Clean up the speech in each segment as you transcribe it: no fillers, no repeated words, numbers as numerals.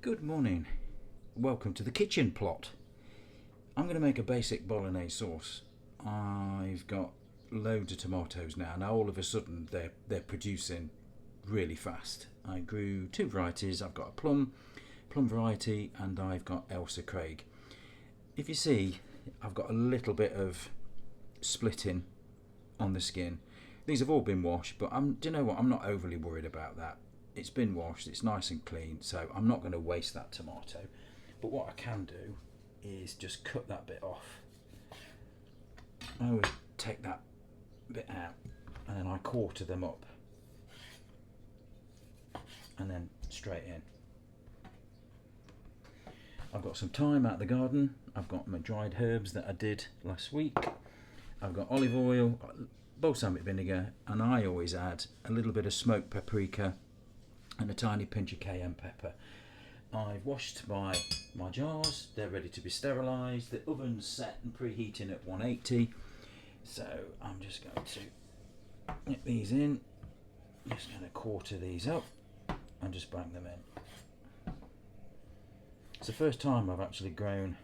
Good morning. Welcome to the kitchen plot. I'm going to make a basic Bolognaise sauce. I've got loads of tomatoes now. Now all of a sudden they're producing really fast. I grew two varieties. I've got a plum variety, and I've got Elsa Craig. If you see, I've got a little bit of splitting on the skin. These have all been washed, but do you know what? I'm not overly worried about that. It's been washed, it's nice and clean, so I'm not going to waste that tomato. But what I can do is just cut that bit off. I always take that bit out and then I quarter them up and then straight in. I've got some thyme out of the garden. I've got my dried herbs that I did last week. I've got olive oil, balsamic vinegar, and I always add a little bit of smoked paprika and a tiny pinch of cayenne pepper. I've washed my jars, they're ready to be sterilised. The oven's set and preheating at 180, so I'm just going to get these in. Just going to quarter these up and just bang them in. It's the first time I've actually grown,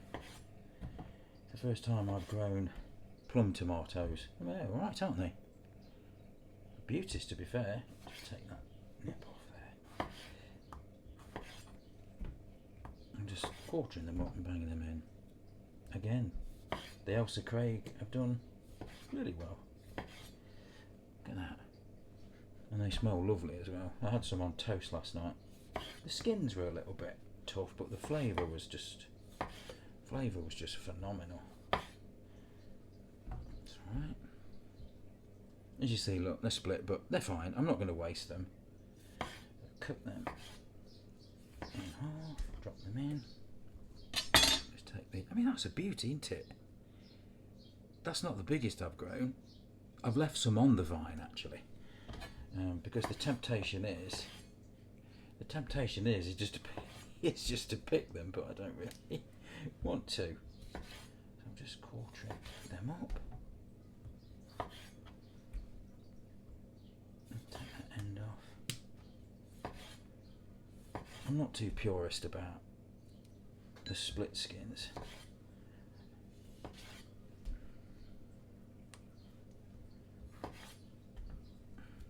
plum tomatoes. Well, they're all right, aren't they? Beauties, to be fair. Just take that nip off there. I'm just quartering them up and banging them in. Again, the Elsa Craig have done really well. Look at that. And they smell lovely as well. I had some on toast last night. The skins were a little bit tough, but the flavour was just phenomenal. That's alright. As you see, look, they're split, but they're fine. I'm not going to waste them. Cut them in half, drop them in. Just take the. I mean, that's a beauty, isn't it? That's not the biggest I've grown. I've left some on the vine actually, because the temptation is just to pick them, but I don't really want to. So I'm just quartering them up. Take that end off. I'm not too purist about the split skins.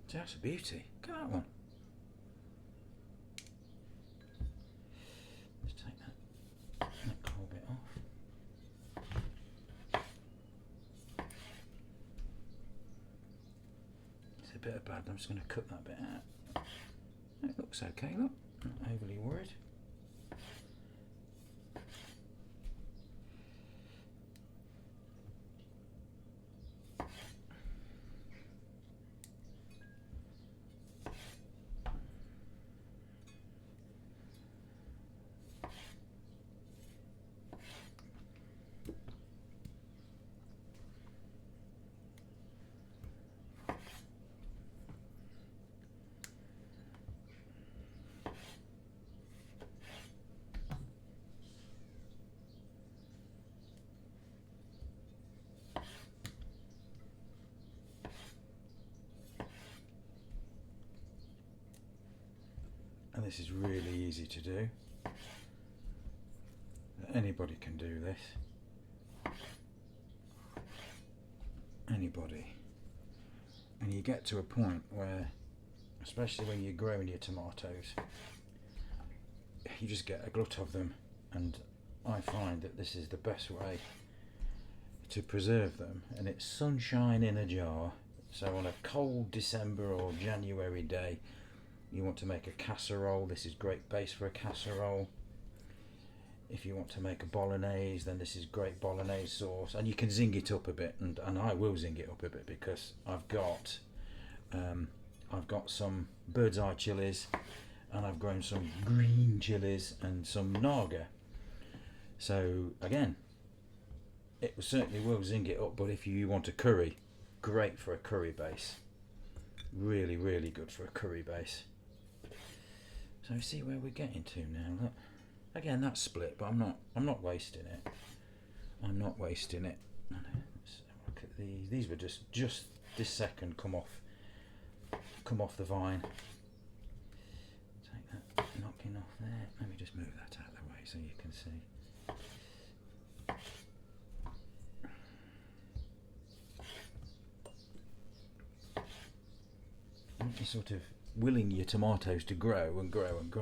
So that's a beauty. Look at that one. Let's take that whole bit off. It's a bit of bad. I'm just going to cut that bit out. It looks okay, look. Not overly worried. And this is really easy to do. Anybody can do this. Anybody. And you get to a point where, especially when you're growing your tomatoes, you just get a glut of them, and I find that this is the best way to preserve them. And it's sunshine in a jar, so on a cold December or January day, you want to make a casserole, this is great base for a casserole. If you want to make a Bolognaise, then this is great Bolognaise sauce, and you can zing it up a bit, and I will zing it up a bit because I've got some bird's eye chilies, and I've grown some green chilies and some naga. So again, it certainly will zing it up. But if you want a curry, great for a curry base. Really, really good for a curry base. So see where we're getting to now. Look. Again, that's split, but I'm not wasting it. I'm not wasting it. Let's look at these. These were just this second come off the vine. Take that knocking off there. Let me just move that so you can see. You're sort of willing your tomatoes to grow and grow and grow.